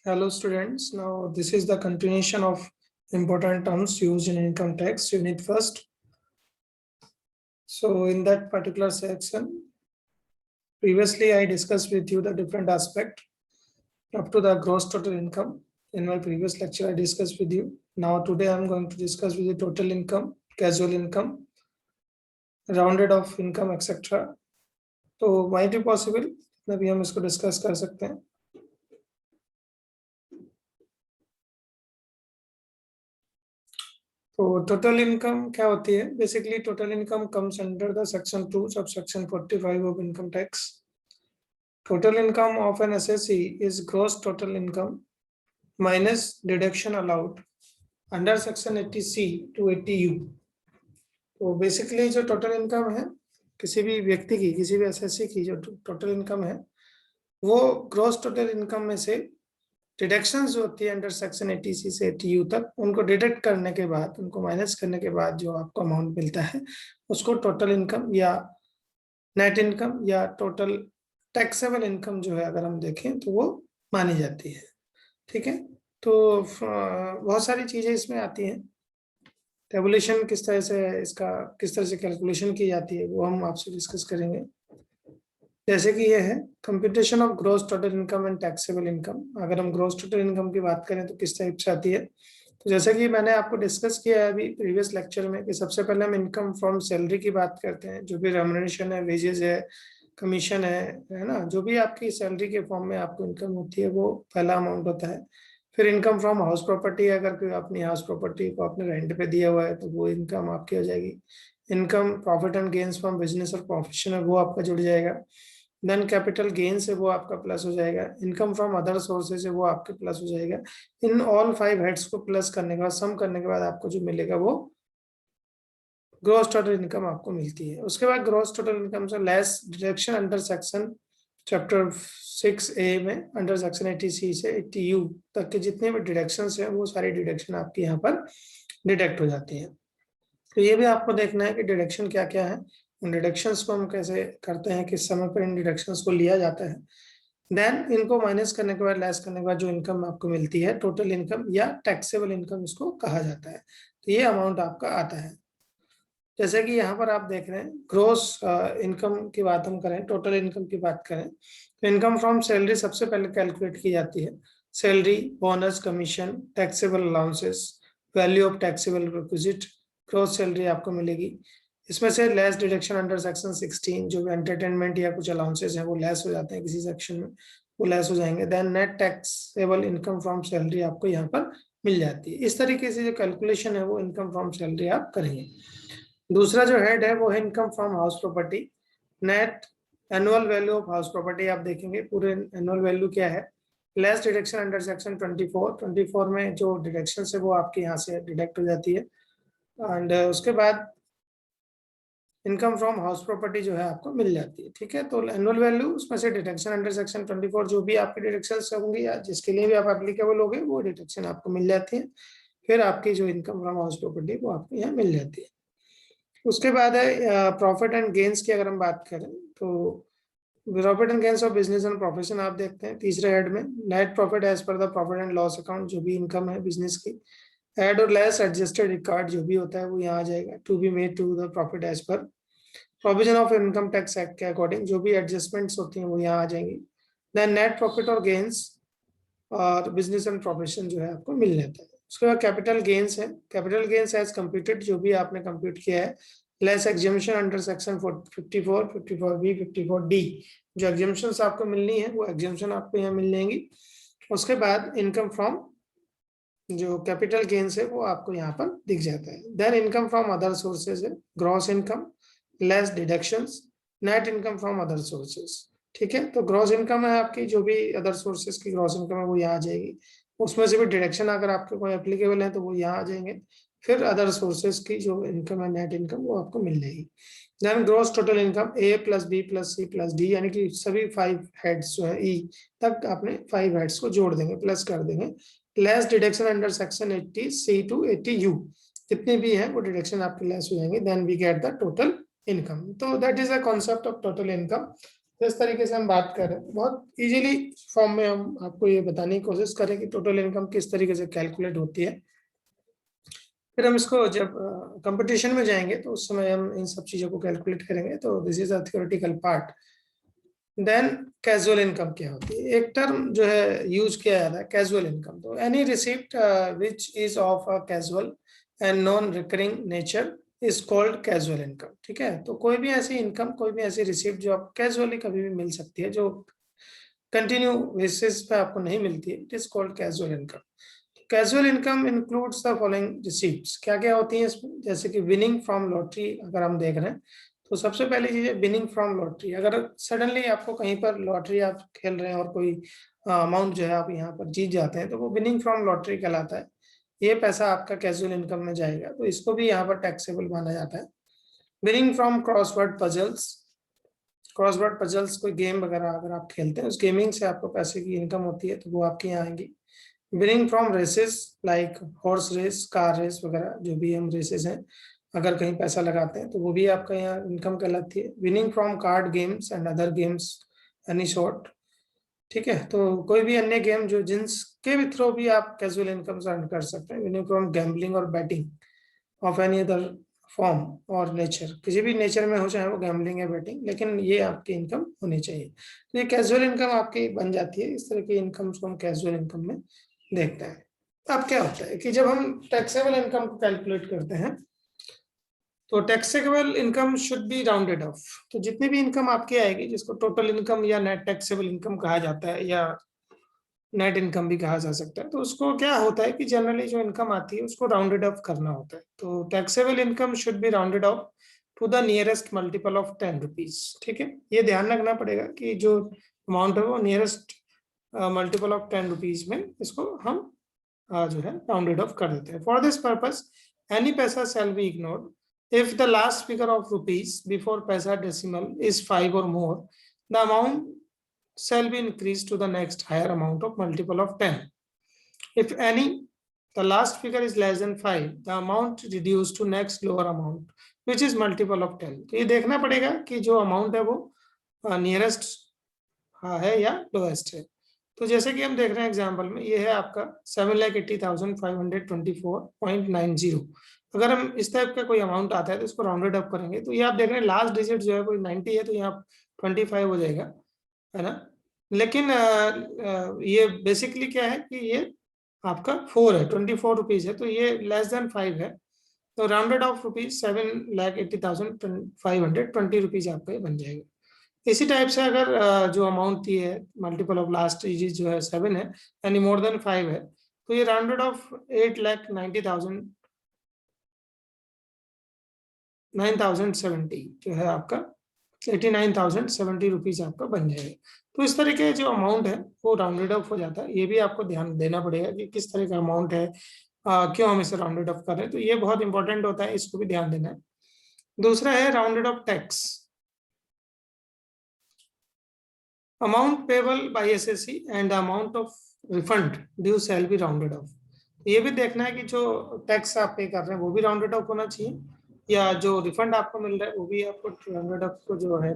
Hello students, now this is the continuation of important terms used in income tax unit first. So in that particular section, previously I discussed with you the different aspect up to the gross total income. In my previous lecture I discussed with you. Now today I am going to discuss with you total income, casual income, rounded off income, etc. तो might be possible अभी हम इसको discuss कर सकते हैं. तो total income क्या होती है? Basically total income comes under the section 2 sub section 45 of income tax. Total income of an SSC is gross total income minus deduction allowed under section 80C to 80U. तो basically जो total income है किसी भी व्यक्ति की, किसी भी SSC की जो टोटल इनकम है वो ग्रॉस टोटल इनकम में से डिडक्शंस जो होती है अंडर सेक्शन 80C से 80U तक, उनको डिडक्ट करने के बाद, उनको माइनस करने के बाद जो आपको अमाउंट मिलता है उसको टोटल इनकम या नेट इनकम या टोटल टैक्सेबल इनकम जो है अगर हम देखें तो वो मानी जाती है. ठीक है, तो बहुत सारी चीजें इसमें आती हैं. टेबुलेशन किस तरह से इसका किस तरह से कैलकुलेशन की जाती है वो हम आपसे डिस्कस करेंगे. जैसे कि ये है computation of gross total income and taxable income. अगर हम ग्रॉस टोटल इनकम की बात करें तो किस टाइप से आती है, तो जैसे कि मैंने आपको डिस्कस किया है अभी प्रीवियस लेक्चर में कि सबसे पहले हम इनकम फ्रॉम सैलरी की बात करते हैं. जो भी रेम्युनरेशन है, वेजेस है, कमीशन है ना, जो भी आपकी सैलरी के फॉर्म में आपको इनकम होती है वो पहला अमाउंट होता है. फिर इनकम फ्रॉम हाउस प्रॉपर्टी, अगर कोई अपनी हाउस प्रॉपर्टी को आपने रेंट पे दिया हुआ है तो वो इनकम आपकी हो जाएगी. Income profit and gains from business और प्रोफेशन है वो आपका जुड़ जाएगा. देन कैपिटल गेन से वो आपका प्लस हो जाएगा. इनकम फ्रॉम अदर सोर्सेज से वो आपके प्लस हो जाएगा. इन ऑल 5 हेड्स को प्लस करने के बाद, सम करने के बाद आपको जो मिलेगा वो ग्रॉस टोटल इनकम आपको मिलती है. उसके बाद ग्रॉस टोटल इनकम से less deduction under section chapter 6A में अंडर सेक्शन 80C से 80U तक के जितने भी डिडक्शंस हैं वो सारी डिडक्शन आपकी यहाँ पर डिडक्ट हो जाती है. तो ये भी आपको देखना है कि डिडक्शन क्या क्या है, उन डिडक्शंस को हम कैसे करते हैं, किस समय पर इन डिडक्शंस को लिया जाता है. देन इनको माइनस करने के बाद, लेस करने के बाद जो इनकम आपको मिलती है टोटल इनकम या टैक्सेबल इनकम इसको कहा जाता है. तो ये अमाउंट आपका आता है. जैसे कि यहाँ पर आप देख रहे हैं ग्रोस इनकम की बात हम करें, टोटल इनकम की बात करें तो इनकम फ्रॉम सैलरी सबसे पहले कैलकुलेट की जाती है. Salary, bonus, commission, taxable allowances, value of taxable requisite, gross salary आपको मिलेगी. इसमें से लेस डिडक्शन अंडर सेक्शन 16, जो भी एंटरटेनमेंट या कुछ अलाउंसेस हैं वो लेस हो जाते हैं किसी सेक्शन में, वो लेस हो जाएंगे. Then net taxable income from salary आपको यहाँ पर मिल जाती है. इस तरीके से जो कैलकुलेशन है वो इनकम फ्रॉम सैलरी आप करेंगे. दूसरा जो हेड है वो है income from house property. Net annual value of house property आप देखेंगे, पूरे एनुअल वैल्यू क्या है, लेस डिडक्शन अंडर सेक्शन 24 में जो डिडक्शन है वो आपके यहाँ से डिडक्ट हो जाती है. एंड उसके बाद इनकम फ्रॉम हाउस प्रॉपर्टी जो है आपको मिल जाती है. ठीक है, तो एनुअल वैल्यू उसमें से डिडक्शन अंडर सेक्शन 24 जो भी आपकी डिडक्शन होंगी या जिसके लिए भी आप एप्लीकेबल होंगे वो डिडक्शन आपको मिल जाती है. फिर आपकी जो इनकम फ्रॉम हाउस प्रॉपर्टी वो आपको यहाँ मिल जाती है. उसके बाद है प्रॉफिट एंड गेन्स की. अगर हम बात करें तो profit and gains of business and profession आप देखते हैं तीसरे हेड में. Net profit as per the profit and loss account, जो भी इनकम है बिजनेस की. एड और लेस एडजस्टेड रिकॉर्ड जो भी होता है वो यहाँ आ जाएगा. To be made to the profit as per provision of income tax act के अकॉर्डिंग जो भी एडजस्टमेंट्स होती हैं वो यहाँ आ जाएंगी. देन नेट प्रॉफिट और गेन्स और बिजनेस एंड प्रोफेशन जो है आपको मिल जाता है. उसके बाद कैपिटल गेन्स है. कैपिटल गेन्स एज कंप्यूटेड, जो भी आपने कंप्यूट किया है, less exemption under section 54, 54B, 54D. जो एग्जेम्पशंस आपको मिलनी है वो एग्जेम्पशन आपको यहाँ मिल जाएंगी. उसके बाद इनकम फ्रॉम जो कैपिटल गेन्स है वो आपको यहाँ पर दिख जाता है. Then income from other sources है, gross income less deductions, net income from other sources. ठीक है, तो ग्रॉस इनकम है आपकी, जो भी अदर सोर्सेज की ग्रॉस इनकम है वो यहाँ आ जाएगी. उसमें से भी डिडक्शन अगर आपके कोई एप्लीकेबल है तो वो यहाँ आ जाएंगे. फिर अदर सोर्सेज की जो इनकम है, नेट इनकम, वो आपको मिल जाएगी. Then gross total income A + B + C + D, यानी कि सभी 5 हेड्स जो है E तक आपने 5 हेड्स को जोड़ देंगे, प्लस कर देंगे. Less deduction under section 80C to 80U, जितने भी हैं वो डिडक्शन आपके लेस हो जाएंगे. Then we get the total income. तो that is a concept of total income. इस तरीके से हम बात कर रहे हैं, बहुत इजीली फॉर्म में हम आपको ये बताने की कोशिश करें कि टोटल इनकम किस तरीके से कैलकुलेट होती है। फिर हम इसको जब कंपटीशन में जाएंगे तो उस समय हम इन सब चीजों को कैलकुलेट करेंगे। तो this is a theoretical part. Then casual income क्या होती है, एक टर्म जो है यूज किया जाता है कैजुअल इनकम। तो any receipt which is of a casual and non recurring nature is called casual income. ठीक है, तो कोई भी ऐसी इनकम, कोई भी ऐसी रिसिप्ट जो आप कैजुअली कभी भी मिल सकती है, जो कंटिन्यू बेसिस पे आपको नहीं मिलती है, it is called casual income. Casual income includes the following receipts. क्या क्या होती है इसमें, जैसे कि विनिंग फ्रॉम लॉटरी अगर हम देख रहे हैं तो सबसे पहली चीज है विनिंग फ्रॉम लॉटरी। अगर सडनली आपको कहीं पर लॉटरी आप खेल रहे हैं और कोई अमाउंट जो है आप यहाँ पर जीत जाते हैं तो वो विनिंग फ्रॉम लॉटरी कहलाता है। ये पैसा आपका कैजुअल इनकम में जाएगा, तो इसको भी यहाँ पर टैक्सेबल माना जाता है। Winning from crossword puzzles. Crossword puzzles कोई गेम वगैरह अगर आप खेलते हैं, उस गेमिंग से आपको पैसे की इनकम होती है, तो वो आपके यहाँ आएंगी। Winning from races like horse race, car race वगैरह, जो भी हम रेसेस हैं, अगर कहीं पैसा लगाते हैं तो वो भी आपका यहाँ इनकम कहलाती है। Winning from card games and other games any sort. ठीक है, तो कोई भी अन्य गेम जो जिनके भी थ्रू भी आप कैजुअल इनकम अर्न कर सकते हैं। विनिंग फ्रॉम गैम्बलिंग और batting of any other form और नेचर, किसी भी नेचर में हो, चाहे वो गैम्बलिंग या बैटिंग, लेकिन ये आपकी इनकम होनी चाहिए। तो ये कैजुअल इनकम आपकी बन जाती है। इस तरह की इनकम को हम कैजुअल इनकम में देखते हैं। अब क्या होता है कि जब हम टैक्सेबल इनकम को कैलकुलेट करते हैं तो taxable income should be rounded of. तो जितनी भी इनकम आपकी आएगी, जिसको टोटल इनकम या नेट टैक्सेबल इनकम कहा जाता है या नेट इनकम भी कहा जा सकता है, तो उसको क्या होता है कि जनरली जो इनकम आती है उसको राउंडेड ऑफ करना होता है। तो taxable income should be rounded off to the nearest multiple of 10 rupees. ठीक है, ये ध्यान रखना पड़ेगा कि जो अमाउंट है वो नियरेस्ट मल्टीपल ऑफ 10 रुपीज में इसको हम जो है राउंडेड ऑफ कर देते हैं। For this purpose any paisa shall be ignored if the last figure of rupees before paisa decimal is 5 और मोर, the amount shall be increased to the next higher amount of multiple of 10. If any, the last figure is less than 5, the amount reduced to next lower amount, which is multiple of 10. तो ये देखना पड़ेगा कि जो amount है वो nearest है या लोएस्ट है। तो जैसे कि हम देख रहे हैं एग्जाम्पल में, ये है आपका 7,80,524.90। अगर हम इस टाइप का कोई अमाउंट आता है तो इसको राउंडेड अप करेंगे, तो ये आप देख रहे हैं लास्ट डिजिट जो है कोई 90 है, तो यहाँ 25 हो जाएगा, है ना। लेकिन ये बेसिकली क्या है कि ये आपका 4 है, 24 रुपीज है, तो ये लेस देन 5 है, तो राउंडेड ऑफ रुपीज 7,80,520 रुपीज आपका ये बन जाएगा। इसी टाइप से अगर जो अमाउंट थी है मल्टीपल ऑफ लास्ट डिजिट जो है 7 है यानी मोर देन 5 है, तो ये राउंडेड ऑफ 8,90,070 जो है आपका 89,070 रुपीज आपका बन जाएगा। तो इस तरह के जो अमाउंट है वो राउंडेड ऑफ हो जाता है। ये भी आपको ध्यान देना पड़ेगा कि किस तरह का अमाउंट है, क्यों हम इसे राउंडेड ऑफ कर रहे हैं, तो ये बहुत इंपॉर्टेंट होता है, इसको भी ध्यान देना है। दूसरा है rounded off tax. Amount payable by SSC and amount of refund due shall be rounded of. ये भी देखना है कि जो टैक्स आप पे कर रहे हैं वो भी राउंडेड ऑफ होना चाहिए, या जो रिफंड आपको मिल रहा है वो भी आपको राउंडेड ऑफ को जो है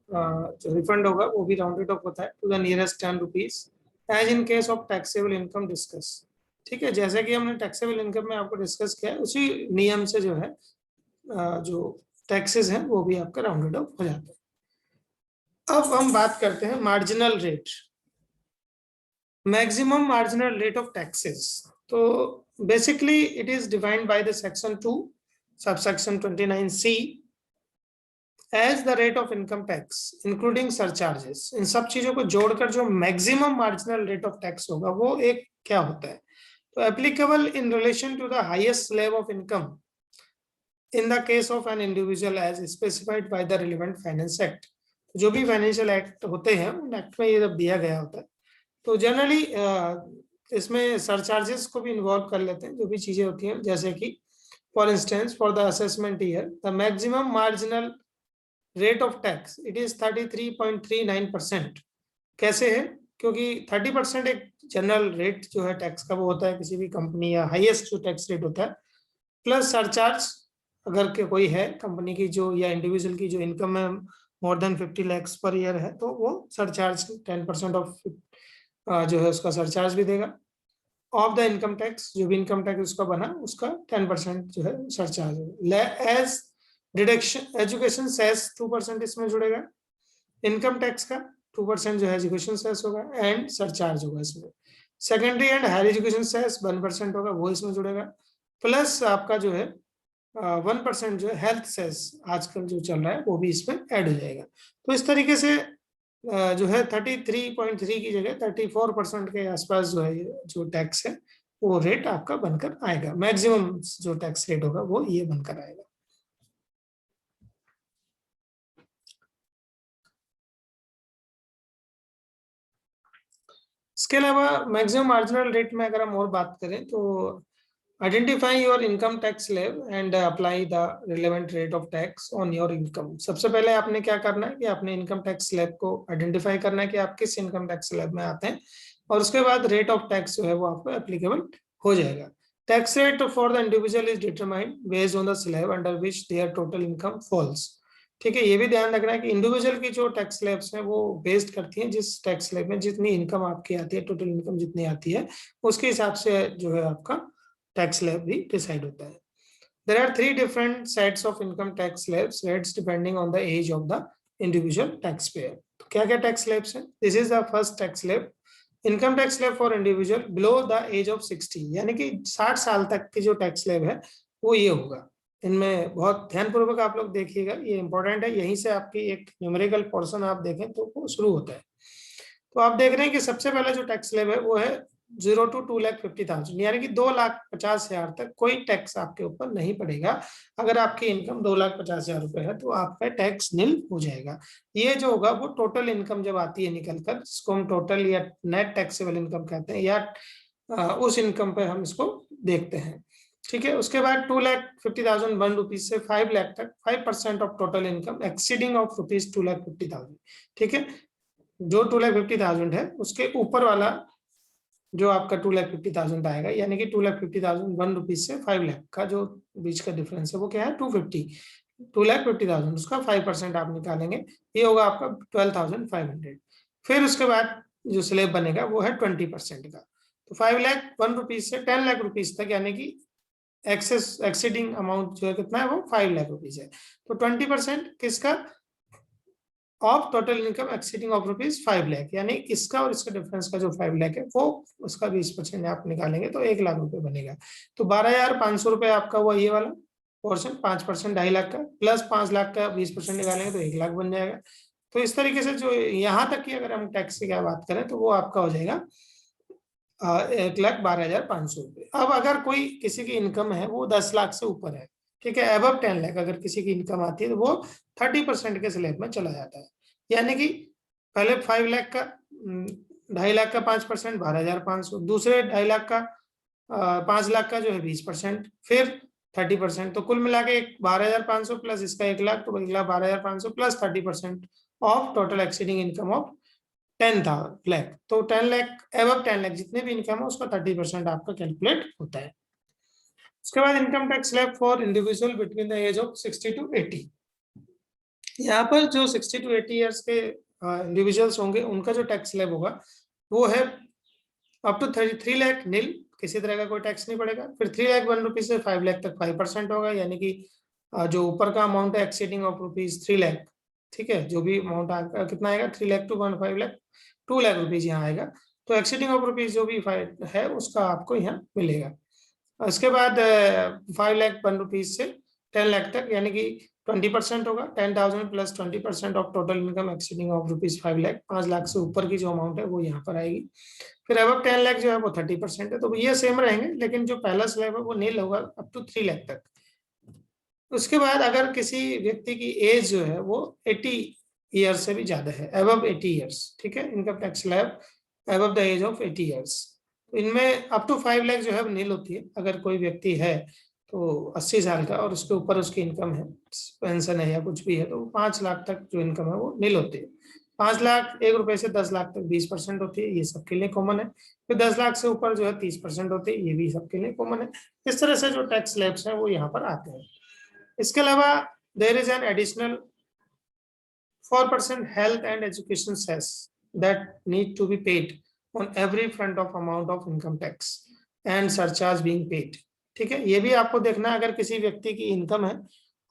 जो रिफंड होगा वो भी राउंडेड ऑफ होता है to the nearest 10 rupees as in case of taxable income discuss. ठीक है, जैसे कि हमने टैक्सेबल इनकम में आपको डिस्कस किया है, उसी नियम से जो है जो टैक्सेस हैं वो भी आपका राउंडेड ऑफ हो जाता है। अब हम बात करते हैं marginal rate, maximum marginal rate of taxes. तो basically it is defined by the section 2 subsection 29C as the rate of income tax including surcharges. इन सब चीजों को जोड़कर जो maximum marginal rate of tax होगा वो एक क्या होता है, तो applicable in relation to the highest slab of income in the case of an individual as specified by the relevant finance act. जो भी फाइनेंशियल एक्ट होते हैं उन एक्ट में ये सब दिया गया होता है। तो जनरली इसमें सरचार्जेस को भी इन्वॉल्व कर लेते हैं, जो भी चीजें होती हैं, जैसे कि for instance for the assessment year the maximum marginal rate of tax it is 33.39%। कैसे है, क्योंकि 30% एक जनरल रेट जो है टैक्स का वो होता है किसी भी कंपनी, या हाईएस्ट जो टैक्स रेट होता है, प्लस सरचार्ज अगर के कोई है कंपनी की जो या इंडिविजुअल की जो इनकम में more than 50 lakhs per year है तो वो सरचार्ज 10% ऑफ जो है उसका सरचार्ज भी देगा। ऑफ द इनकम टैक्स, जो भी इनकम टैक्स उसका बना उसका 10% जो है सरचार्ज होगा। एज डिडक्शन एजुकेशन सेस 2% इसमें जुड़ेगा, इनकम टैक्स का 2% जो है एजुकेशन सेस होगा एंड सरचार्ज होगा इसमें। Secondary and higher education cess 1% होगा, वो इसमें जुड़ेगा, प्लस आपका जो है 1% जो है हेल्थ सेस आजकल जो चल रहा है वो भी इसमें ऐड हो जाएगा। तो इस तरीके से जो है 33.3 की जगह 34% के आसपास जो है जो टैक्स है वो रेट आपका बनकर आएगा। मैक्सिमम जो टैक्स रेट होगा वो ये बनकर आएगा। इसके अलावा मैक्सिमम मार्जिनल रेट में अगर हम और बात करें तो identify your income tax slab and apply the relevant rate of tax on your income. सबसे पहले आपने क्या करना है कि आपने इनकम टैक्स स्लैब को आइडेंटिफाई करना है कि आप किस इनकम टैक्स स्लैब में आते हैं, और उसके बाद रेट ऑफ टैक्स जो है वो आपको एप्लीकेबल हो जाएगा। Tax rate for the individual is determined based on the slab under which their total income falls. ठीक है, ये भी ध्यान रखना है कि इंडिविजुअल की जो टैक्स स्लैब्स हैं वो बेस्ड करती हैं जिस टैक्स स्लैब में जितनी इनकम आपकी आती है, टोटल इनकम जितनी आती है उसके हिसाब से जो है आपका टैक्स स्लैब भी डिसाइड होता है। There are 3 different sets of income tax slabs rates depending on the age of the individual taxpayer. तो क्या क्या टैक्स स्लैब्स हैं? This is the first tax slab, income tax slab for individual below the age of 60, यानी कि 60 साल तक की जो टैक्स स्लैब है वो ये होगा। इनमें बहुत ध्यानपूर्वक आप लोग देखिएगा, ये इंपॉर्टेंट है, यहीं से आपकी एक न्यूमेरिकल पोर्शन आप देखें तो वो शुरू होता है। तो आप देख रहे हैं कि सबसे पहला जो टैक्स स्लैब है वो है 0 to 2,50,000, यानी कि 2,50,000 तक कोई टैक्स आपके ऊपर नहीं पड़ेगा। अगर आपकी इनकम 2,50,000 रुपए है तो आपका टैक्स निल हो जाएगा। ये जो होगा वो टोटल इनकम जब आती है निकलकर, जिसको हम टोटल या नेट टैक्सेबल इनकम कहते हैं, या उस इनकम पर हम इसको देखते हैं। ठीक है, उसके बाद 2,50,000 रुपीज से 5 लाख तक 5% of total income exceeding of rupees 2,50,000। ठीक है, जो 2,50,000 है उसके ऊपर वाला जो आपका 2,50,000 आएगा, यानी कि 2,50,000 रुपीज से 5 लाख का जो बीच का डिफरेंस है वो क्या है 2,50,000 उसका 5% आप निकालेंगे, ये होगा आपका 12,500। फिर उसके बाद जो स्लैब बनेगा वो है 20% का। तो 5,01 रुपीज से 10 लाख रुपीज तक, यानी कि एक्सीडिंग अमाउंट जो है कितना है वो 5 लाख रुपीज है। तो 20% किसका? Of total income exceeding of rupees 5 lakh, यानी इसका और इसका डिफरेंस का जो 5 लाख है वो उसका 20% आप निकालेंगे तो 1 लाख रुपए बनेगा। तो 12,500 रुपए आपका हुआ ये वाला पोर्शन, 5% 2.5 लाख का, प्लस 5 लाख का 20% निकालेंगे तो 1 लाख बन जाएगा। तो इस तरीके से जो यहाँ तक की अगर हम टैक्स की क्या बात करें तो वो आपका हो जाएगा 1,12,500 रुपए। अब अगर कोई किसी की इनकम है वो 10 लाख से ऊपर है, ठीक है, अबव 10 लाख अगर किसी की इनकम आती है तो वो 30% के स्लैब में चला जाता है। यानी कि पहले 5 लाख का 2.5 लाख का 5%, 12,500, दूसरे 2.5 लाख का 5 लाख का जो है 20%, फिर 30%, तो कुल मिला के 12,500 प्लस इसका 1 लाख, तो 1,12,500 plus 30% of total exceeding income of 10 lakh. तो 10 लाख एबव 10 लाख जितने भी इनकम है उसका 30% आपका कैलकुलेट होता है। उसके बाद income tax slab for individual between the age of 60 to 80। यहाँ पर जो 60 to 80 ईयर्स के इंडिविजुअल्स होंगे उनका जो टैक्स स्लैब होगा वो है अप टू 3 लाख निल, किसी तरह का कोई टैक्स नहीं पड़ेगा। फिर 3,01 रुपीज से 5 लाख तक 5% होगा, यानी कि जो ऊपर का अमाउंट है एक्सीडिंग ऑफ रुपीज 3 लाख, ठीक है, जो भी अमाउंट कितना आएगा 3 लाख to 5 लाख, 2 लाख रुपीज यहाँ आएगा। तो एक्सीडिंग ऑफ रुपीज जो भी है उसका आपको यहाँ मिलेगा। उसके बाद 5,01 रुपीज से 10 लाख तक, यानी कि 20% होगा, 10,000 plus 20% of total income exceeding of rupees 5 lakh, 5 lakh से ऊपर की जो अमाउंट है वो यहाँ पर आएगी। फिर अब 10 लाख जो है वो 30% है, तो ये सेम रहेंगे, लेकिन जो पहला स्लैब है वो नील होगा अप टू 3 लाख तक। उसके बाद अगर किसी व्यक्ति की एज जो है वो 80 ईयर्स से भी ज्यादा है, अबव 80 ईयर्स, ठीक है, income tax slab above the age of 80 years, तो इनमें अप टू 5 लाख जो है नील होती है। अगर कोई व्यक्ति है तो 80 साल का और उसके ऊपर उसकी इनकम है, पेंशन है या कुछ भी है, तो 5 लाख तक जो इनकम है वो नील होती है। 5 लाख 1 रुपए से 10 लाख तक 20% होती है, ये सबके लिए कॉमन है। फिर 10 लाख से ऊपर जो है 30% होती है, ये भी सबके लिए कॉमन है। इस तरह से जो टैक्स स्लैब्स हैं वो यहाँ पर आते हैं। इसके अलावा there is an additional 4% health and education cess that need to be paid on every front of amount of income tax and surcharge being paid. ठीक है, ये भी आपको देखना है। अगर किसी व्यक्ति की इनकम है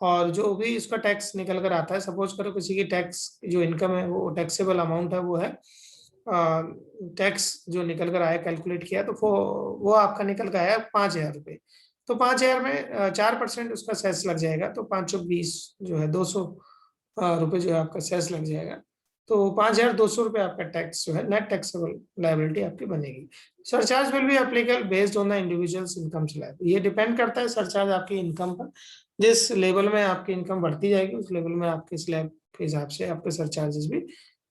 और जो भी उसका टैक्स निकल कर आता है, सपोज करो किसी की टैक्स जो इनकम है वो टैक्सेबल अमाउंट है वो है टैक्स जो निकल कर आया कैलकुलेट किया तो वो आपका निकल कर आया 5,000 रुपये। तो 5,000 में 4% उसका सेस लग जाएगा, तो 520 जो है 200 रुपये जो है आपका सेस लग जाएगा। तो 5,200 रुपये आपका टैक्स जो है नेट टैक्सेबल लायबिलिटी आपकी बनेगी। Surcharge will be applicable based on the individuals income slab. ये डिपेंड करता है सरचार्ज आपकी इनकम पर। जिस लेवल में आपकी इनकम बढ़ती जाएगी उस लेवल में आपके स्लैब के हिसाब से आपके सरचार्जेस भी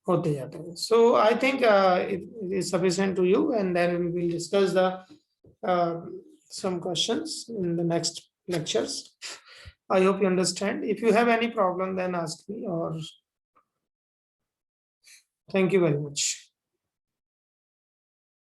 होते जाते हैं। So I think it is sufficient to you and then we will discuss the some questions in the next lectures. I hope you understand. If you have any problem, then ask me, or thank you very much.